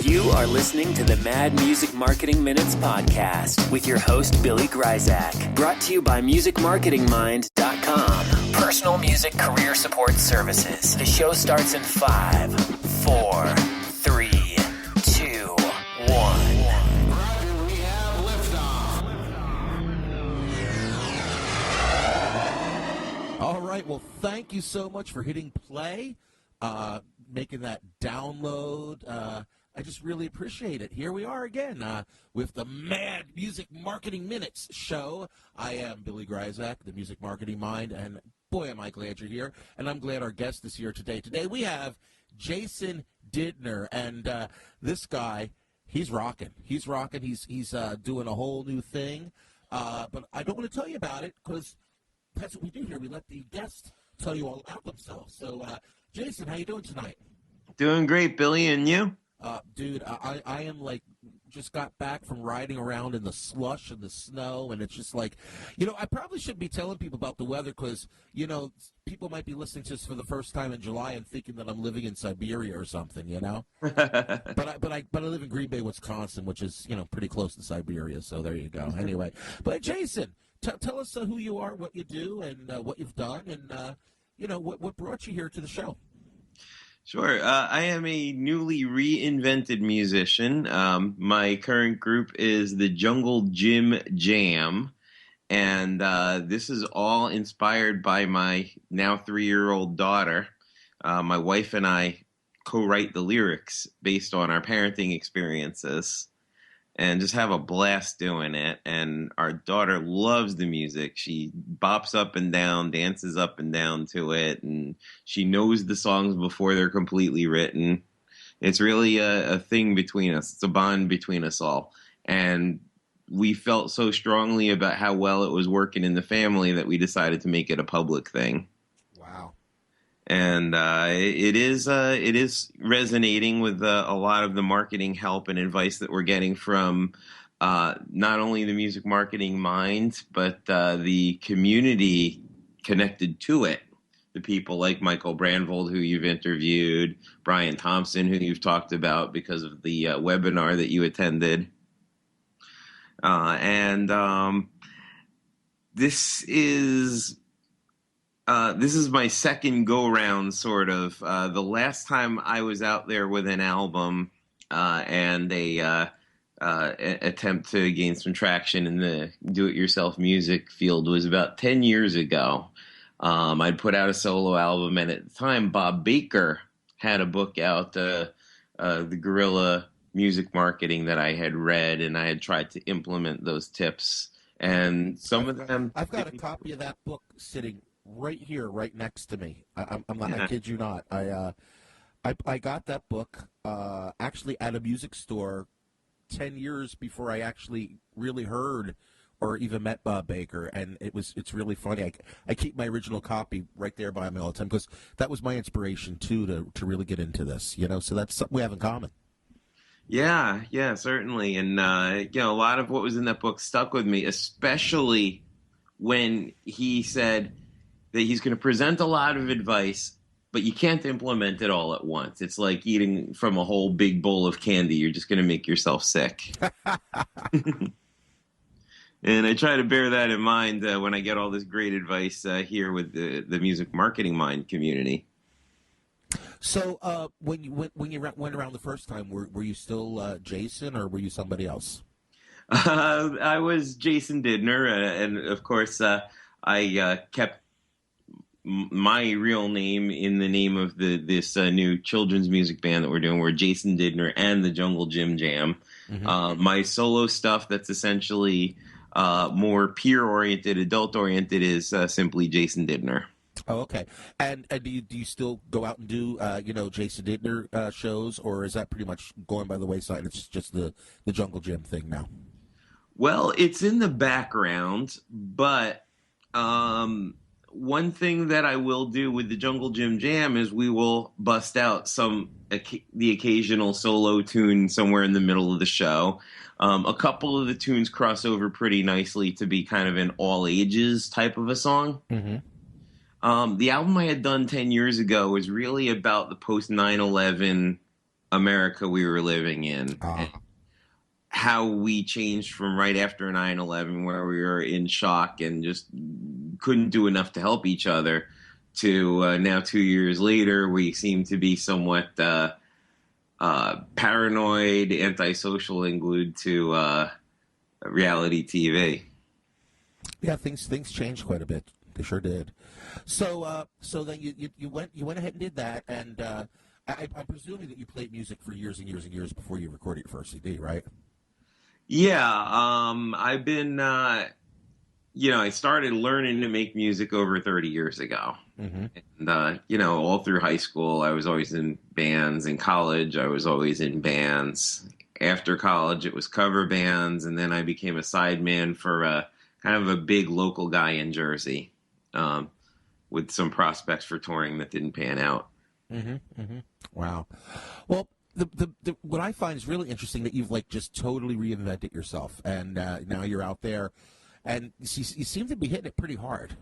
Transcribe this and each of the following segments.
You are listening to the Mad Music Marketing Minutes podcast with your host, Billy Gryzak. Brought to you by MusicMarketingMind.com. Personal music career support services. The show starts in 5, 4, 3, 2, 1. All right. Well, thank you so much for hitting play, making that download. I just really appreciate it. Here we are again with the Mad Music Marketing Minutes show. I am Billy Gryzak, the Music Marketing Mind, and boy, am I glad you're here. And I'm glad our guest is here today. Today we have Jason Didner, and this guy, he's rocking. He's rocking. He's doing a whole new thing. But I don't want to tell you about it because that's what we do here. We let the guests tell you all about themselves. So, Jason, how you doing tonight? Doing great, Billy, and you? Dude, I am like just got back from riding around in the slush and the snow, and it's just like, I probably shouldn't be telling people about the weather because, people might be listening to this for the first time in July and thinking that I'm living in Siberia or something, But I live in Green Bay, Wisconsin, which is, pretty close to Siberia, so there you go. Anyway, but Jason, tell us who you are, what you do, and what you've done, and, what brought you here to the show. Sure. I am a newly reinvented musician. My current group is the Jungle Gym Jam, and this is all inspired by my now 3-year-old daughter. My wife and I co-write the lyrics based on our parenting experiences and just have a blast doing it. And our daughter loves the music. She bops up and down, dances up and down to it, and she knows the songs before they're completely written. It's really a thing between us. It's a bond between us all. And we felt so strongly about how well it was working in the family that we decided to make it a public thing. Wow. And it is resonating with a lot of the marketing help and advice that we're getting from not only the Music Marketing Mind, but the community connected to it. The people like Michael Brandvold, who you've interviewed, Brian Thompson, who you've talked about because of the webinar that you attended. This is my second go-round, sort of. The last time I was out there with an album and a attempt to gain some traction in the do-it-yourself music field was about 10 years ago. I'd put out a solo album, and at the time, Bob Baker had a book out, the Guerrilla Music Marketing, that I had read, and I had tried to implement those tips. And some of them... I've got a copy of that book sitting right here, right next to me. I'm not. Yeah. I kid you not. I got that book actually at a music store 10 years before I actually really heard or even met Bob Baker, and it's really funny. I keep my original copy right there by me all the time because that was my inspiration too to really get into this. So that's something we have in common. Yeah, certainly. And a lot of what was in that book stuck with me, especially when he said that he's going to present a lot of advice, but you can't implement it all at once. It's like eating from a whole big bowl of candy. You're just going to make yourself sick. And I try to bear that in mind when I get all this great advice here with the Music Marketing Mind community. So when you went around the first time, were you still Jason, or were you somebody else? I was Jason Didner, and of course I kept my real name in the name of this new children's music band that we're doing. We're Jason Didner and the Jungle Gym Jam. Mm-hmm. My solo stuff that's essentially more peer-oriented, adult-oriented is simply Jason Didner. Oh, okay. And do you still go out and do Jason Didner shows, or is that pretty much going by the wayside? It's just the Jungle Gym thing now. Well, it's in the background, but one thing that I will do with the Jungle Gym Jam is we will bust out the occasional solo tune somewhere in the middle of the show. A couple of the tunes cross over pretty nicely to be kind of an all ages type of a song. Mm-hmm. The album I had done 10 years ago was really about the post 9/11 America we were living in. Ah. And how we changed from right after 9/11, where we were in shock and just couldn't do enough to help each other, to now 2 years later, we seem to be somewhat paranoid, antisocial, and glued to reality TV. Yeah, things changed quite a bit. They sure did. So then you went ahead and did that, and I'm presuming that you played music for years and years and years before you recorded your first CD, right? Yeah, I've been, I started learning to make music over 30 years ago. Mm-hmm. And, all through high school, I was always in bands. In college, I was always in bands. After college, it was cover bands. And then I became a sideman for kind of a big local guy in Jersey, with some prospects for touring that didn't pan out. Mm-hmm. Mm-hmm. Wow. Well, the what I find is really interesting that you've just totally reinvented yourself, and now you're out there, and you seem to be hitting it pretty hard.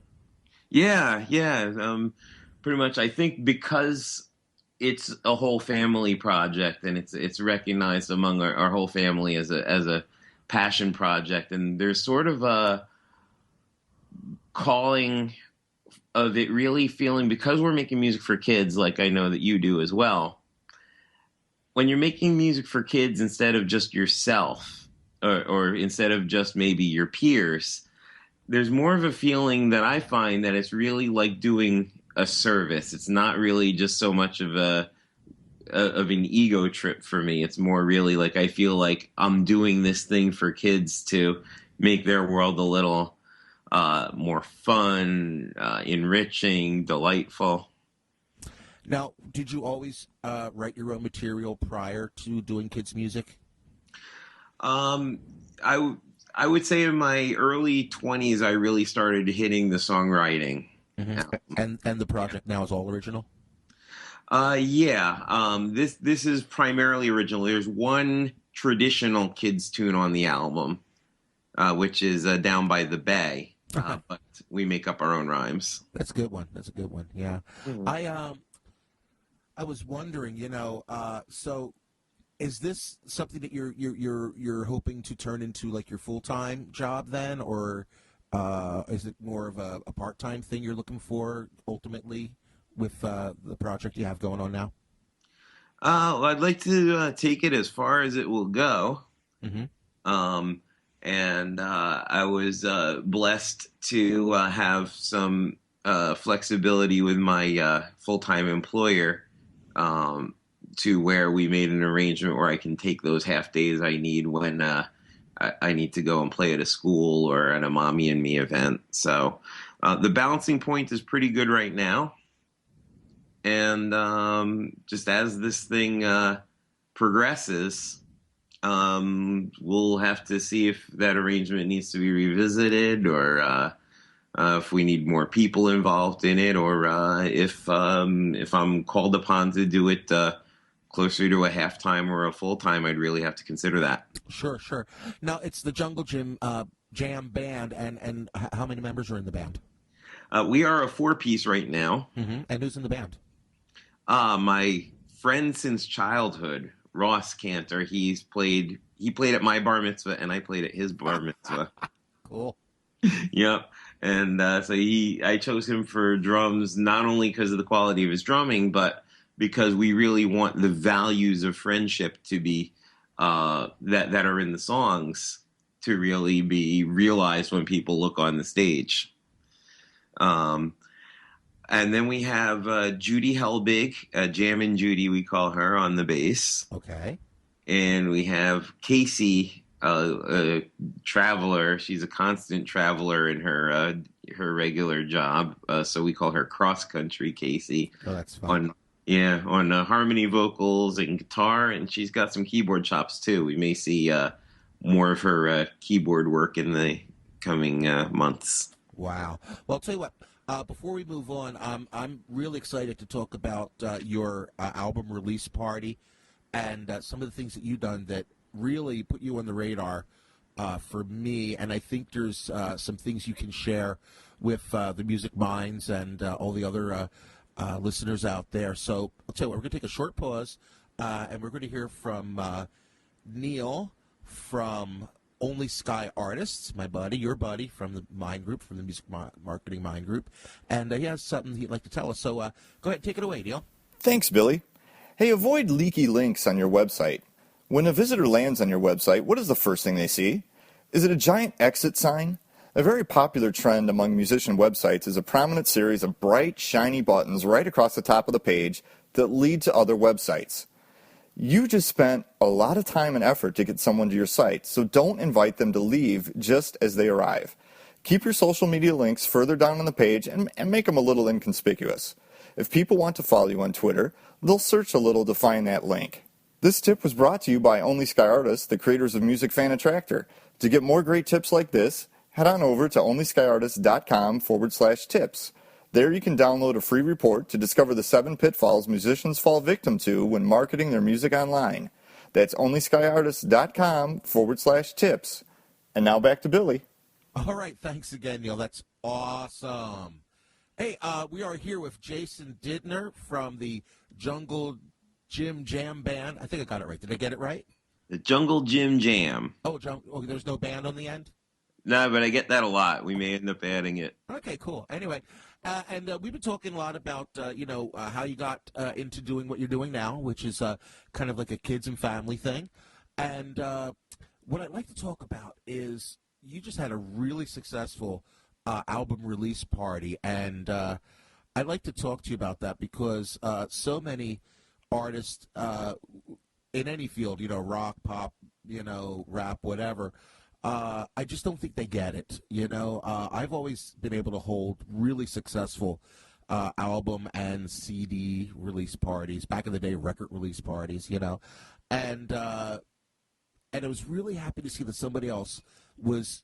Yeah, yeah. Pretty much. I think because it's a whole family project, and it's recognized among our whole family as a passion project, and there's sort of a calling of it really feeling, because we're making music for kids, like I know that you do as well. When you're making music for kids instead of just yourself, or instead of just maybe your peers, there's more of a feeling that I find that it's really like doing a service. It's not really just so much of an ego trip for me. It's more really like I feel like I'm doing this thing for kids to make their world a little more fun, enriching, delightful. Now, did you always write your own material prior to doing kids' music? I would say in my early 20s, I really started hitting the songwriting. Mm-hmm. And the project now is all original? Yeah. This is primarily original. There's one traditional kids tune on the album, which is Down by the Bay. But we make up our own rhymes. That's a good one. That's a good one. Yeah. Mm-hmm. I was wondering, so is this something that you're hoping to turn into your full-time job then, or is it more of a part-time thing you're looking for ultimately with the project you have going on now? Well, I'd like to take it as far as it will go. Mm-hmm. And I was blessed to have some flexibility with my full-time employer, to where we made an arrangement where I can take those half days I need when I need to go and play at a school or at a Mommy and Me event. So the balancing point is pretty good right now. And just as this thing progresses, we'll have to see if that arrangement needs to be revisited, or if we need more people involved in it, or if I'm called upon to do it closer to a half-time or a full-time, I'd really have to consider that. Sure, sure. Now, it's the Jungle Jam band, and how many members are in the band? We are a 4-piece right now. Mm-hmm. And who's in the band? My friend since childhood, Ross Cantor. He played at my bar mitzvah, and I played at his bar mitzvah. Cool. Yep. And so I chose him for drums, not only because of the quality of his drumming, but because we really want the values of friendship to be that are in the songs to really be realized when people look on the stage. And then we have Judy Helbig, Jammin' Judy, we call her, on the bass. Okay. And we have Casey, a traveler. She's a constant traveler in her regular job, so we call her Cross Country Casey. Oh, that's fun. On harmony vocals and guitar, and she's got some keyboard chops too. We may see more of her keyboard work in the coming months. Wow. Well, I'll tell you what. Before we move on, I'm really excited to talk about your album release party and some of the things that you've done that really put you on the radar for me. And I think there's some things you can share with the Music Minds and all the other listeners out there. So I'll tell you what, we're going to take a short pause. and we're going to hear from Neil from Only Sky Artists, my buddy, your buddy from the Mind Group, from the Music Marketing Mind Group, and he has something he'd like to tell us. So go ahead, take it away, Neil. Thanks, Billy. Hey, avoid leaky links on your website. When a visitor lands on your website, what is the first thing they see? Is it a giant exit sign? A very popular trend among musician websites is a prominent series of bright, shiny buttons right across the top of the page that lead to other websites. You just spent a lot of time and effort to get someone to your site, so don't invite them to leave just as they arrive. Keep your social media links further down on the page and make them a little inconspicuous. If people want to follow you on Twitter, they'll search a little to find that link. This tip was brought to you by Only Sky Artists, the creators of Music Fan Attractor. To get more great tips like this, head on over to onlyskyartists.com/tips. There you can download a free report to discover the 7 pitfalls musicians fall victim to when marketing their music online. That's onlyskyartists.com/tips. And now back to Billy. All right, thanks again, Neil. That's awesome. Hey, we are here with Jason Didner from the Jungle Jim Jam Band. I think I got it right. Did I get it right? The Jungle Jim Jam. Oh, there's no band on the end? No, but I get that a lot. We may end up adding it. Okay, cool. Anyway, and we've been talking a lot about, how you got into doing what you're doing now, which is kind of like a kids and family thing. And what I'd like to talk about is you just had a really successful album release party, and I'd like to talk to you about that because so many artists in any field, rock, pop, rap, whatever, I just don't think they get it. I've always been able to hold really successful album and CD release parties, back in the day, record release parties, and I was really happy to see that somebody else was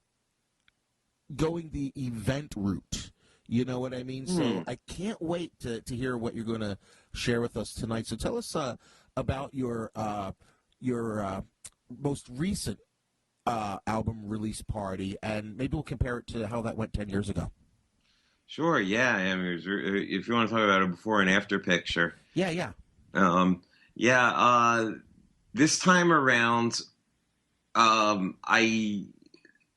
going the event route. You know what I mean? So I can't wait to hear what you're going to share with us tonight. So tell us about your most recent album release party, and maybe we'll compare it to how that went 10 years ago. Sure, yeah. I mean, if you want to talk about a before and after picture. Yeah. This time around, I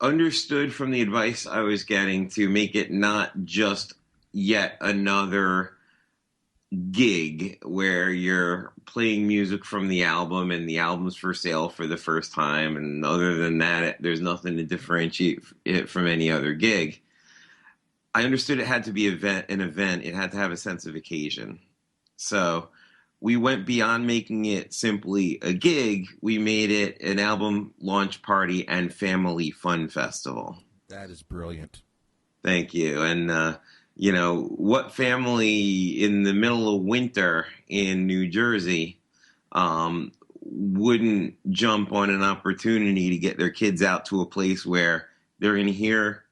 understood from the advice I was getting to make it not just yet another gig where you're playing music from the album and the album's for sale for the first time, and other than that, there's nothing to differentiate it from any other gig. I understood it had to be an event. It had to have a sense of occasion. So we went beyond making it simply a gig. We made it an album launch party and family fun festival. That is brilliant. Thank you. And, what family in the middle of winter in New Jersey wouldn't jump on an opportunity to get their kids out to a place where they're going to hear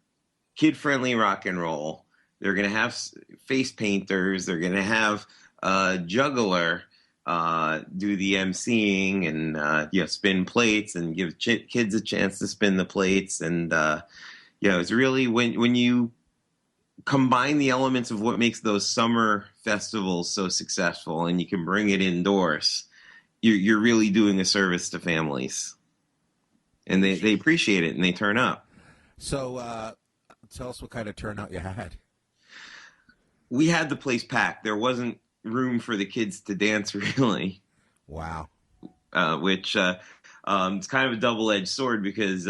kid-friendly rock and roll. They're going to have face painters. They're going to have juggler do the emceeing and spin plates and give kids a chance to spin the plates. And it's really when you combine the elements of what makes those summer festivals so successful, and you can bring it indoors, you're really doing a service to families, and they appreciate it and they turn up. So tell us what kind of turnout you had. We had the place packed. There wasn't room for the kids to dance, really. Wow. Which it's kind of a double-edged sword because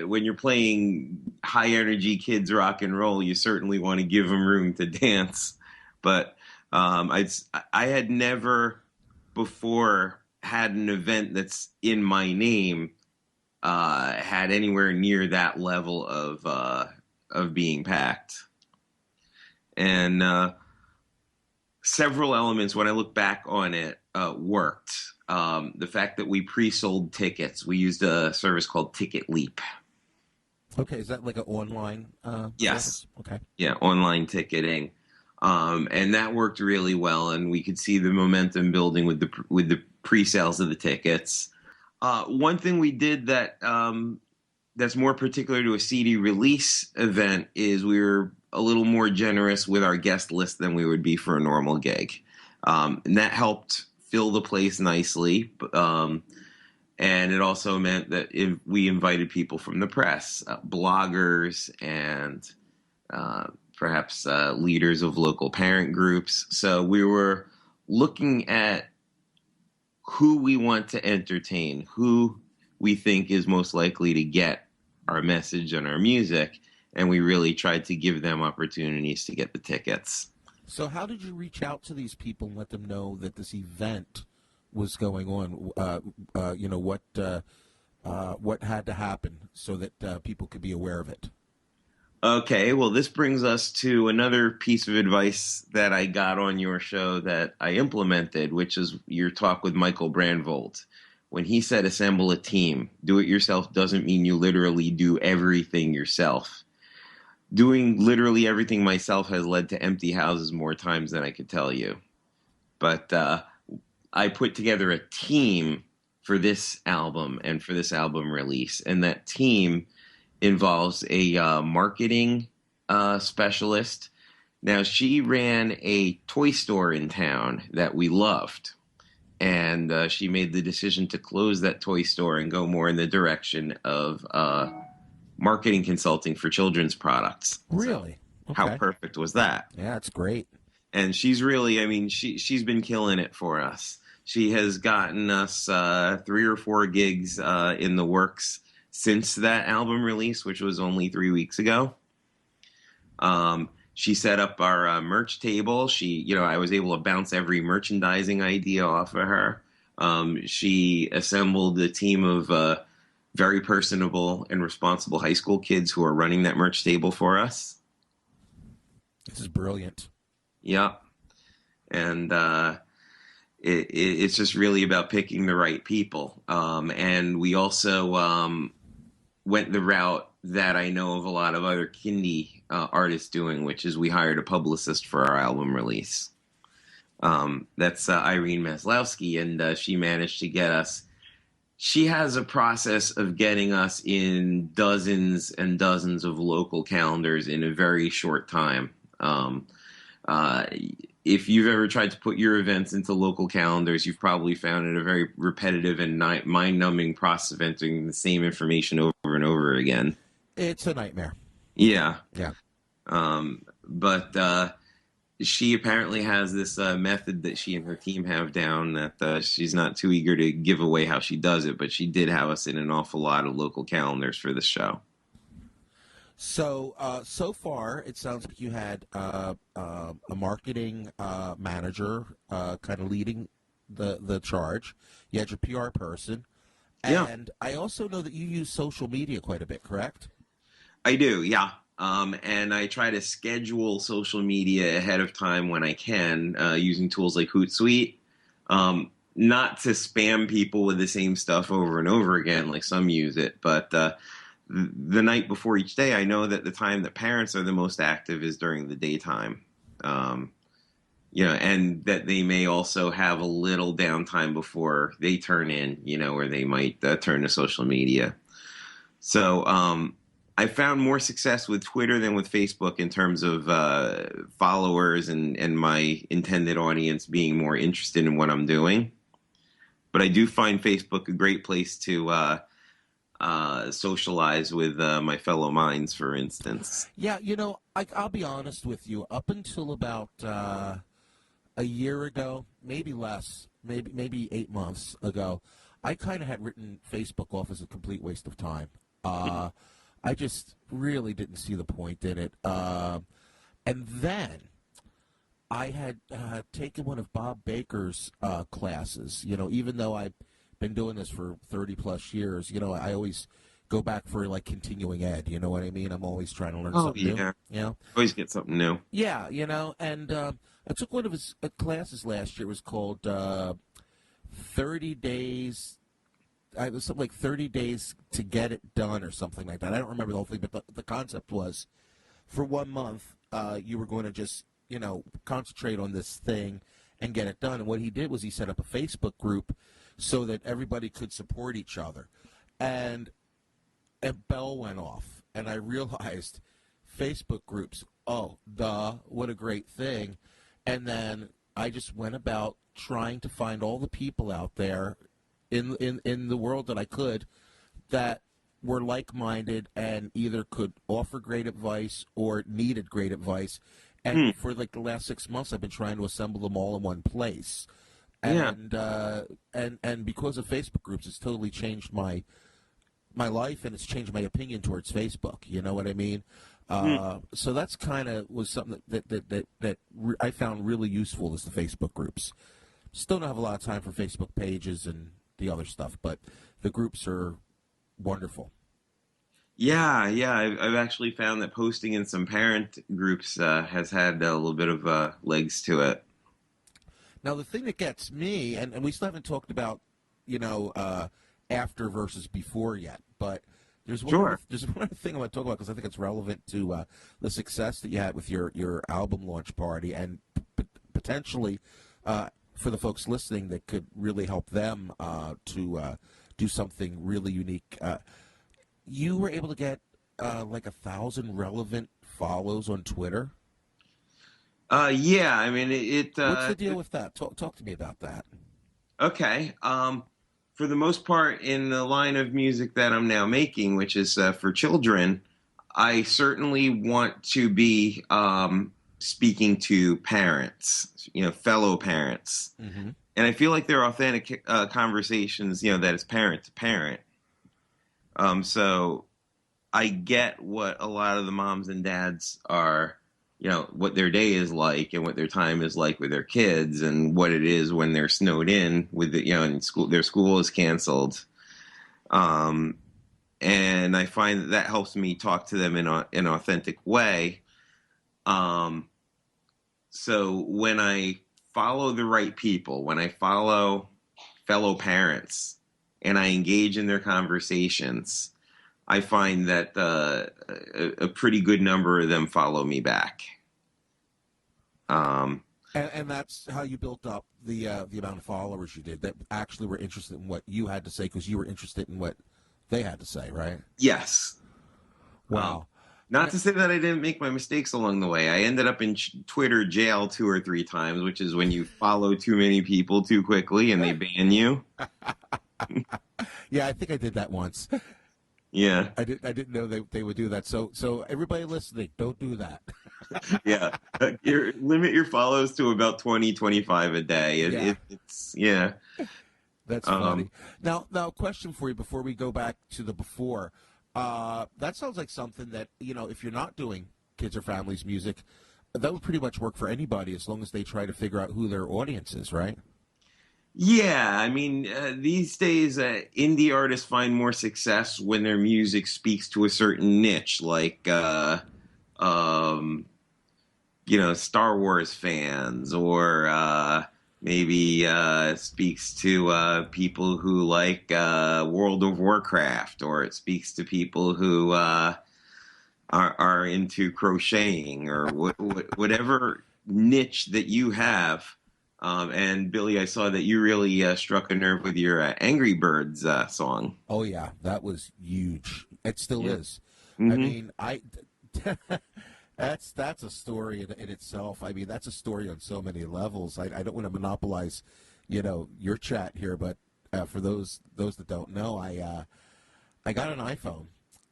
when you're playing high-energy kids rock and roll, you certainly want to give them room to dance. But I had never before had an event that's in my name had anywhere near that level of being packed. And several elements, when I look back on it, worked. The fact that we pre-sold tickets. We used a service called Ticket Leap. Okay, is that like an online Yes. service? Okay. Yeah, online ticketing. And that worked really well, and we could see the momentum building with the pre-sales of the tickets. One thing we did that's more particular to a CD release event is we were a little more generous with our guest list than we would be for a normal gig. And that helped fill the place nicely. And it also meant that we invited people from the press, bloggers, and perhaps leaders of local parent groups. So we were looking at who we want to entertain, who we think is most likely to get our message and our music, and we really tried to give them opportunities to get the tickets. So how did you reach out to these people and let them know that this event was going on? What had to happen so that people could be aware of it? Okay, well, this brings us to another piece of advice that I got on your show that I implemented, which is your talk with Michael Brandvold. When he said assemble a team, do it yourself doesn't mean you literally do everything yourself. Doing literally everything myself has led to empty houses more times than I could tell you. But I put together a team for this album and for this album release, and that team involves a marketing specialist. Now, she ran a toy store in town that we loved, and she made the decision to close that toy store and go more in the direction of marketing consulting for children's products. Really? So, okay. How perfect was that? Yeah, it's great. And she's really, I mean, she's been killing it for us. She has gotten us 3 or 4 gigs in the works since that album release, which was only 3 weeks ago. She set up our merch table. I was able to bounce every merchandising idea off of her. She assembled a team of very personable and responsible high school kids who are running that merch table for us. This is brilliant. Yeah. And it's just really about picking the right people. And we also went the route that I know of a lot of other kindie artists doing, which is we hired a publicist for our album release. That's Irene Maslowski, and she managed to get us. She has a process of getting us in dozens and dozens of local calendars in a very short time. If you've ever tried to put your events into local calendars, you've probably found it a very repetitive and mind-numbing process of entering the same information over and over again. It's a nightmare. Yeah. Yeah. But she apparently has this method that she and her team have down that she's not too eager to give away how she does it, but she did have us in an awful lot of local calendars for the show. So, so far, it sounds like you had a marketing manager kind of leading the charge. You had your PR person. And yeah. I also know that you use social media quite a bit, correct? I do, yeah. And I try to schedule social media ahead of time when I can, using tools like Hootsuite. Not to spam people with the same stuff over and over again, like some use it, but the night before each day, I know that the time that parents are the most active is during the daytime. And that they may also have a little downtime before they turn in, where they might turn to social media. So I found more success with Twitter than with Facebook in terms of followers and my intended audience being more interested in what I'm doing. But I do find Facebook a great place to socialize with my fellow minds, for instance. Yeah, I'll be honest with you. Up until about a year ago, maybe less, maybe 8 months ago, I kind of had written Facebook off as a complete waste of time. I just really didn't see the point in it. And then I had taken one of Bob Baker's classes. Even though I've been doing this for 30-plus years, I always go back for, like, continuing ed. You know what I mean? I'm always trying to learn something new. Always get something new. Yeah, and I took one of his classes last year. It was called 30 Days... It was something like 30 days to get it done or something like that. I don't remember the whole thing, but the concept was for 1 month, you were going to just, concentrate on this thing and get it done. And what he did was he set up a Facebook group so that everybody could support each other. And a bell went off, and I realized Facebook groups, what a great thing. And then I just went about trying to find all the people out there in the world that I could that were like-minded and either could offer great advice or needed great advice. And for like the last 6 months, I've been trying to assemble them all in one place. Yeah. And because of Facebook groups, it's totally changed my life, and it's changed my opinion towards Facebook. You know what I mean? So that's kind of was something that I found really useful is the Facebook groups. Still don't have a lot of time for Facebook pages and the other stuff, but the groups are wonderful. Yeah, yeah. I've actually found that posting in some parent groups has had a little bit of legs to it. Now, the thing that gets me, and we still haven't talked about, after versus before yet, but there's one other thing I want to talk about because I think it's relevant to the success that you had with your album launch party, and potentially for the folks listening that could really help them to do something really unique. You were able to get like 1,000 relevant follows on Twitter. Yeah, I mean What's the deal with that? Talk to me about that. Okay. For the most part, in the line of music that I'm now making, which is for children, I certainly want to be speaking to parents, fellow parents. Mm-hmm. And I feel like they're authentic conversations, that is parent to parent. So I get what a lot of the moms and dads are, what their day is like and what their time is like with their kids and what it is when they're snowed in with and their school is canceled. And I find that helps me talk to them in an authentic way. So when I follow the right people, when I follow fellow parents and I engage in their conversations, I find that a pretty good number of them follow me back. And that's how you built up the amount of followers you did that actually were interested in what you had to say because you were interested in what they had to say, right? Yes. Wow. Not to say that I didn't make my mistakes along the way. I ended up in Twitter jail 2 or 3 times, which is when you follow too many people too quickly and they ban you. Yeah, I think I did that once. Yeah. I didn't know they would do that. So everybody listening, don't do that. Yeah. Limit your follows to about 20, 25 a day. It's That's funny. Now, a question for you before we go back to the before. That sounds like something that, if you're not doing kids or families music, that would pretty much work for anybody as long as they try to figure out who their audience is, right? Yeah, I mean, these days, indie artists find more success when their music speaks to a certain niche, like, Star Wars fans, or maybe speaks to people who like World of Warcraft, or it speaks to people who are into crocheting, or whatever niche that you have. And Billy, I saw that you really struck a nerve with your Angry Birds song. Oh yeah, that was huge. It still is. Mm-hmm. I mean, that's a story in itself. I mean, that's a story on so many levels. I don't want to monopolize, your chat here, but for those that don't know, I got an iPhone,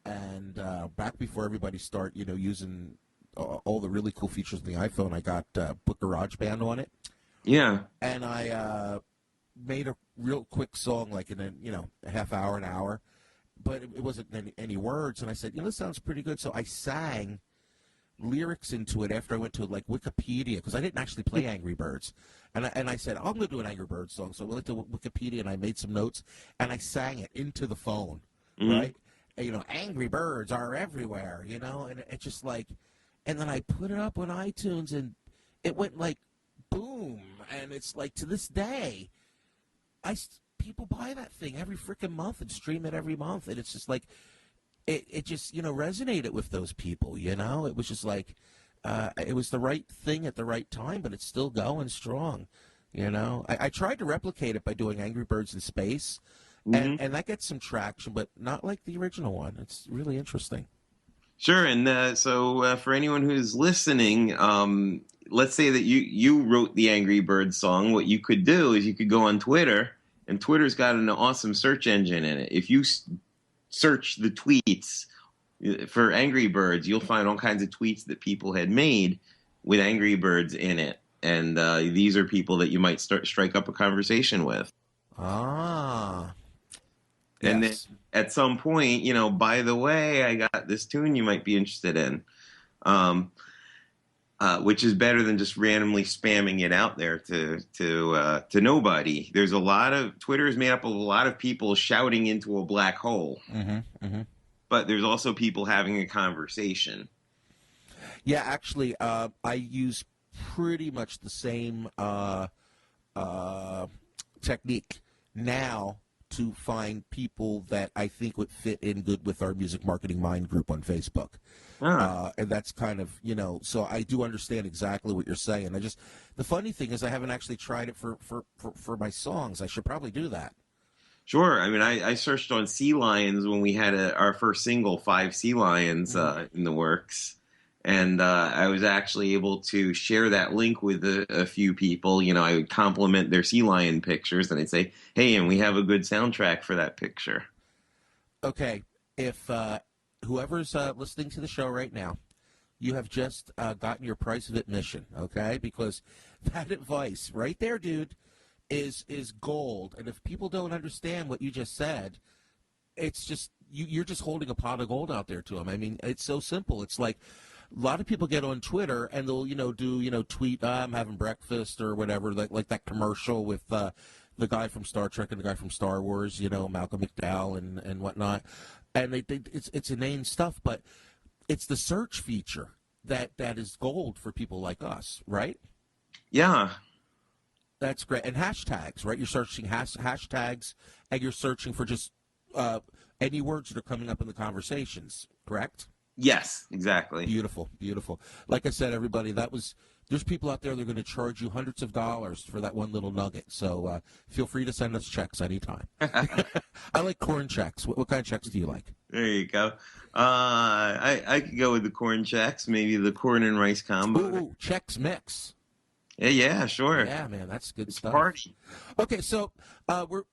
and back before everybody started, using all the really cool features in the iPhone, I got put GarageBand on it. Yeah. And I made a real quick song, like in a half hour, an hour, but it wasn't any words. And I said, this sounds pretty good. So I sang lyrics into it after I went to like Wikipedia, because I didn't actually play Angry Birds. And I said, I'm going to do an Angry Birds song. So I went to Wikipedia and I made some notes and I sang it into the phone, right? And, Angry Birds are everywhere, and it's just like, and then I put it up on iTunes and it went like, boom, and it's like to this day, people buy that thing every freaking month and stream it every month, and it's just like it just resonated with those people. It was just like it was the right thing at the right time, but it's still going strong. I tried to replicate it by doing Angry Birds in Space, and that gets some traction, but not like the original one. It's really interesting. Sure. And so for anyone who's listening, let's say that you wrote the Angry Birds song. What you could do is you could go on Twitter, and Twitter's got an awesome search engine in it. If you search the tweets for Angry Birds, you'll find all kinds of tweets that people had made with Angry Birds in it. And these are people that you might strike up a conversation with. Ah. And Yes. then at some point, by the way, I got this tune you might be interested in, which is better than just randomly spamming it out there to nobody. There's a lot of Twitter is made up of a lot of people shouting into a black hole, but there's also people having a conversation. Yeah, actually, I use pretty much the same technique now to find people that I think would fit in good with our Music Marketing Mind group on Facebook. And that's kind of, so I do understand exactly what you're saying. The funny thing is I haven't actually tried it for my songs. I should probably do that. Sure. I mean, I searched on Sea Lions when we had our first single, 5 Sea Lions, in the works. And I was actually able to share that link with a few people. I would compliment their sea lion pictures, and I'd say, hey, and we have a good soundtrack for that picture. Okay. If whoever's listening to the show right now, you have just gotten your price of admission, okay? Because that advice right there, dude, is gold. And if people don't understand what you just said, it's just you're just holding a pot of gold out there to them. I mean, it's so simple. It's like a lot of people get on Twitter and they'll, do, tweet, I'm having breakfast or whatever, like that commercial with the guy from Star Trek and the guy from Star Wars, Malcolm McDowell and whatnot. And it's inane stuff, but it's the search feature that is gold for people like us, right? Yeah. That's great. And hashtags, right? You're searching hashtags, and you're searching for just any words that are coming up in the conversations, correct? Yes, exactly. Beautiful, beautiful. Like I said, everybody, there's people out there that are going to charge you hundreds of dollars for that one little nugget. So feel free to send us checks anytime. I like corn checks. What kind of checks do you like? There you go. I could go with the corn checks, maybe the corn and rice combo. Ooh, Chex Mix. Yeah, sure. Yeah, man, that's good stuff. Party. Okay, so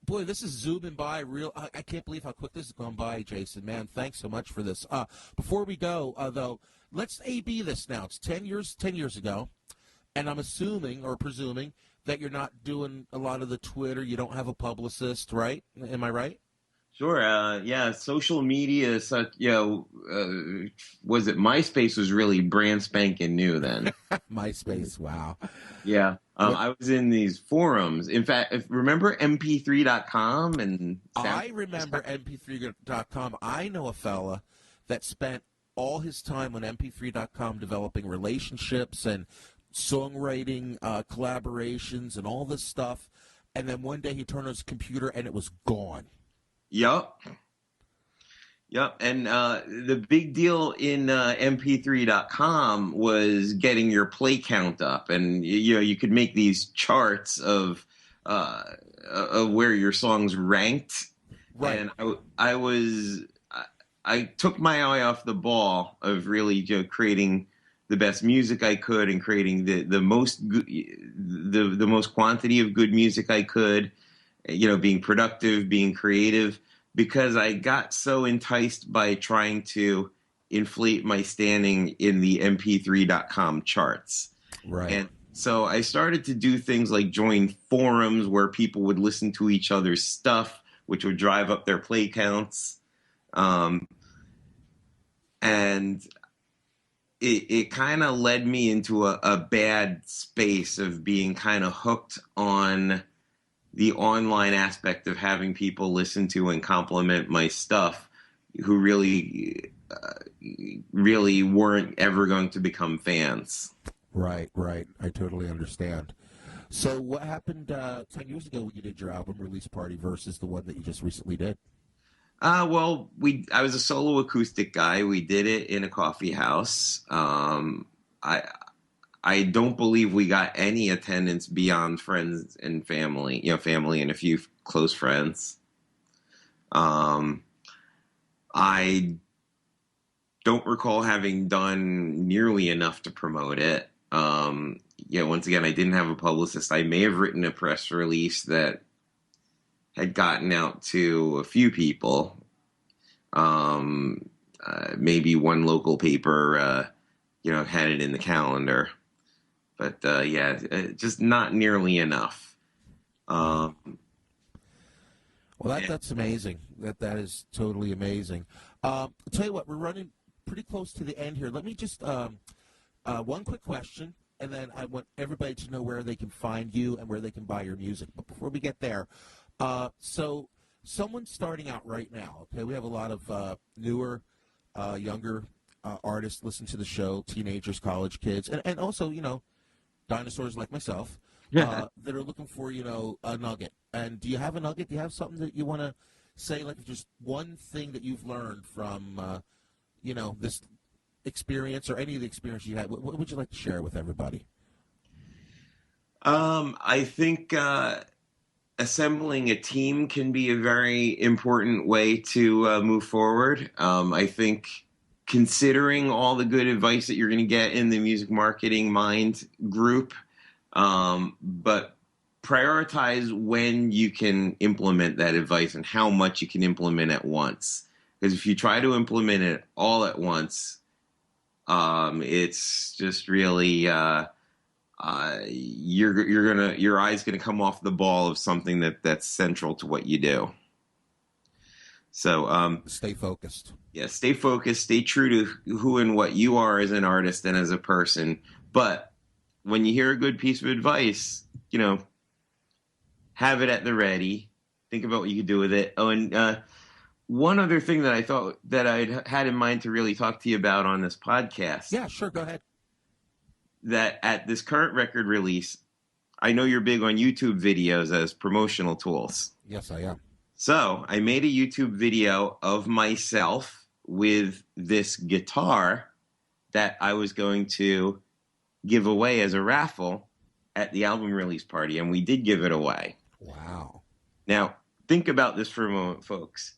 this is zooming by real. I can't believe how quick this has gone by, Jason. Man, thanks so much for this. Before we go, though, let's A/B this now. It's 10 years ago, and I'm assuming or presuming that you're not doing a lot of the Twitter. You don't have a publicist, right? Am I right? Sure. Yeah. Social media, such was it MySpace was really brand spanking new then. MySpace. Wow. Yeah. I was in these forums. In fact, remember mp3.com and I remember mp3.com. I know a fella that spent all his time on mp3.com developing relationships and songwriting collaborations and all this stuff. And then one day he turned on his computer and it was gone. Yep. And the big deal in mp3.com was getting your play count up, and you could make these charts of where your songs ranked. Right. And I took my eye off the ball of really creating the best music I could and creating the most the most quantity of good music I could. Being productive, being creative, because I got so enticed by trying to inflate my standing in the mp3.com charts. Right. And so I started to do things like join forums where people would listen to each other's stuff, which would drive up their play counts. And it kind of led me into a bad space of being kind of hooked on the online aspect of having people listen to and compliment my stuff who really weren't ever going to become fans. Right. I totally understand. So what happened 10 years ago when you did your album release party versus the one that you just recently did? I was a solo acoustic guy. We did it in a coffee house. I don't believe we got any attendance beyond friends and family, family and a few close friends. I don't recall having done nearly enough to promote it. Once again, I didn't have a publicist. I may have written a press release that had gotten out to a few people. Maybe one local paper, had it in the calendar. But, just not nearly enough. Well, that's amazing. That is totally amazing. I'll tell you what, we're running pretty close to the end here. Let me just one quick question, and then I want everybody to know where they can find you and where they can buy your music. But before we get there, so someone starting out right now, okay, we have a lot of newer, younger artists listen to the show, teenagers, college kids, and also, dinosaurs like myself. That are looking for, a nugget. And do you have a nugget? Do you have something that you want to say, like just one thing that you've learned from, this experience or any of the experience you had? What would you like to share with everybody? I think assembling a team can be a very important way to move forward. I think considering all the good advice that you're going to get in the Music Marketing Mind group, but prioritize when you can implement that advice and how much you can implement at once. Because if you try to implement it all at once, it's just really your eye's gonna come off the ball of something that's central to what you do. So stay focused. Yeah, stay focused. Stay true to who and what you are as an artist and as a person. But when you hear a good piece of advice, have it at the ready. Think about what you could do with it. Oh, and one other thing that I thought that I'd had in mind to really talk to you about on this podcast. Yeah, sure. Go ahead. That at this current record release, I know you're big on YouTube videos as promotional tools. Yes, I am. So I made a YouTube video of myself with this guitar that I was going to give away as a raffle at the album release party, and we did give it away. Wow. Now, think about this for a moment, folks.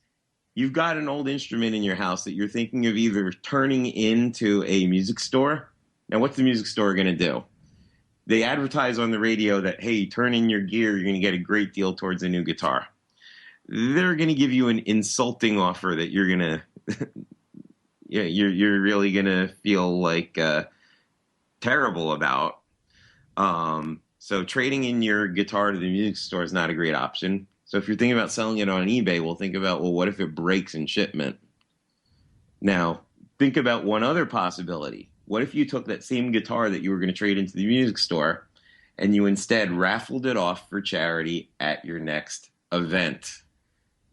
You've got an old instrument in your house that you're thinking of either turning into a music store. Now, what's the music store going to do? They advertise on the radio that, hey, turn in your gear, you're going to get a great deal towards a new guitar. They're going to give you an insulting offer that you're going to, you're really going to feel like terrible about. So trading in your guitar to the music store is not a great option. So if you're thinking about selling it on eBay, think about, what if it breaks in shipment? Now, think about one other possibility. What if you took that same guitar that you were going to trade into the music store and you instead raffled it off for charity at your next event?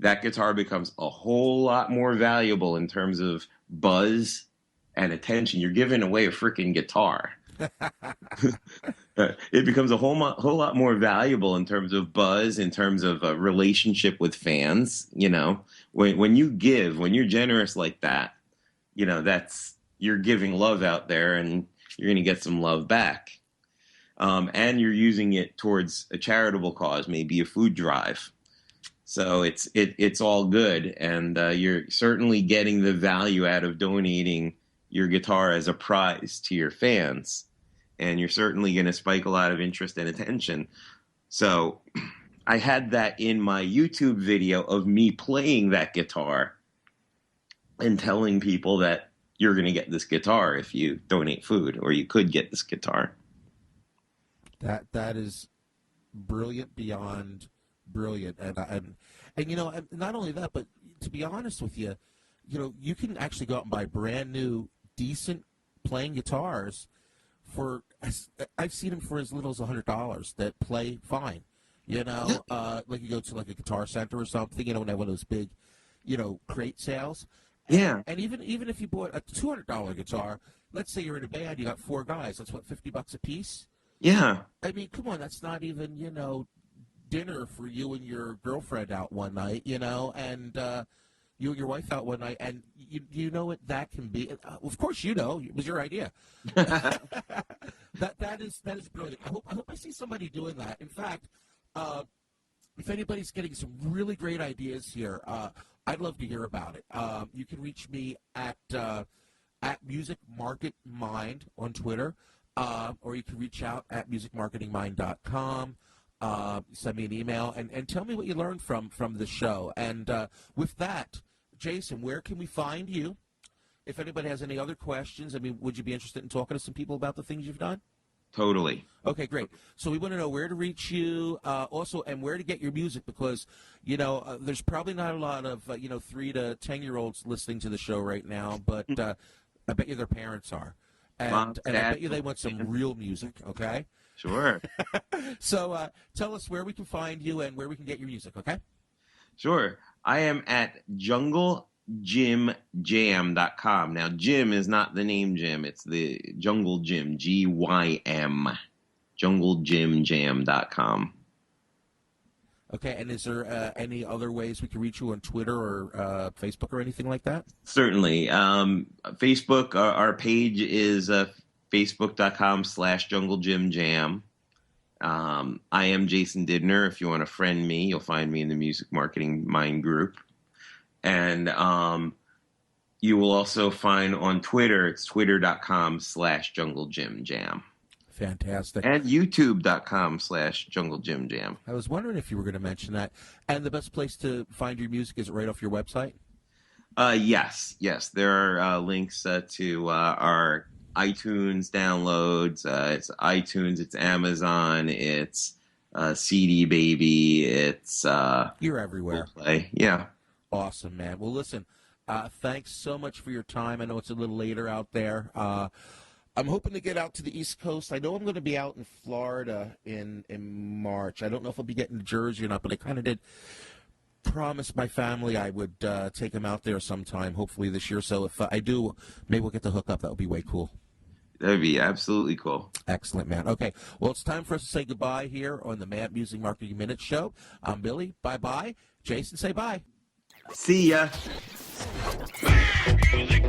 That guitar becomes a whole lot more valuable in terms of buzz and attention. You're giving away a freaking guitar. It becomes a whole lot more valuable in terms of buzz, in terms of a relationship with fans. When you give, when you're generous like that, you're giving love out there, and you're going to get some love back. And you're using it towards a charitable cause, maybe a food drive. So it's all good, and you're certainly getting the value out of donating your guitar as a prize to your fans. And you're certainly going to spike a lot of interest and attention. So I had that in my YouTube video of me playing that guitar and telling people that you're going to get this guitar if you donate food, or you could get this guitar. That is brilliant beyond brilliant. And not only that, but to be honest with you, you can actually go out and buy brand new, decent playing guitars for, I've seen them for as little as $100 that play fine. Like you go to like a Guitar Center or something, when they have one of those big, crate sales. Yeah. And even if you bought a $200 guitar, let's say you're in a band, you got 4 guys, that's what, $50 a piece? Yeah. I mean, come on, that's not even, dinner for you and your girlfriend out one night, and you and your wife out one night, and you know what that can be. Of course, it was your idea. that is brilliant. I hope I see somebody doing that. In fact, if anybody's getting some really great ideas here, I'd love to hear about it. You can reach me at at Music Market Mind on Twitter, or you can reach out at musicmarketingmind.com. Send me an email and tell me what you learned from the show. And with that, Jason, where can we find you? If anybody has any other questions, I mean, would you be interested in talking to some people about the things you've done? Totally. Okay, great. So we want to know where to reach you, also, and where to get your music, because, there's probably not a lot of, 3 to 10-year-olds listening to the show right now, but I bet you their parents are. And, Mom, and I Dad, bet you they want some real music, okay? Sure. So tell us where we can find you and where we can get your music, okay? Sure. I am at junglejimjam.com. Now, Jim is not the name Jim. It's the Jungle Jim, Gym. junglejimjam.com. Okay, and is there any other ways we can reach you on Twitter or Facebook or anything like that? Certainly. Facebook, our page is facebook.com/junglejimjam. I am Jason Didner. If you want to friend me, you'll find me in the Music Marketing Mind group. And you will also find on Twitter, it's twitter.com/junglejimjam. Fantastic. And youtube.com/junglejimjam. I was wondering if you were going to mention that. And the best place to find your music is right off your website? Yes. There are links to our iTunes downloads. It's iTunes, it's Amazon, it's CD Baby, it's You're everywhere. Play. Yeah. Awesome, man. Well, listen, thanks so much for your time. I know it's a little later out there. I'm hoping to get out to the East Coast. I know I'm going to be out in Florida in March. I don't know if I'll be getting to Jersey or not, but I kind of did promise my family I would take them out there sometime, hopefully this year. So if I do, maybe we'll get to hook up. That would be way cool. That would be absolutely cool. Excellent, man. Okay, well, it's time for us to say goodbye here on the Mad Music Marketing Minute Show. I'm Billy. Bye-bye. Jason, say bye. See ya. Music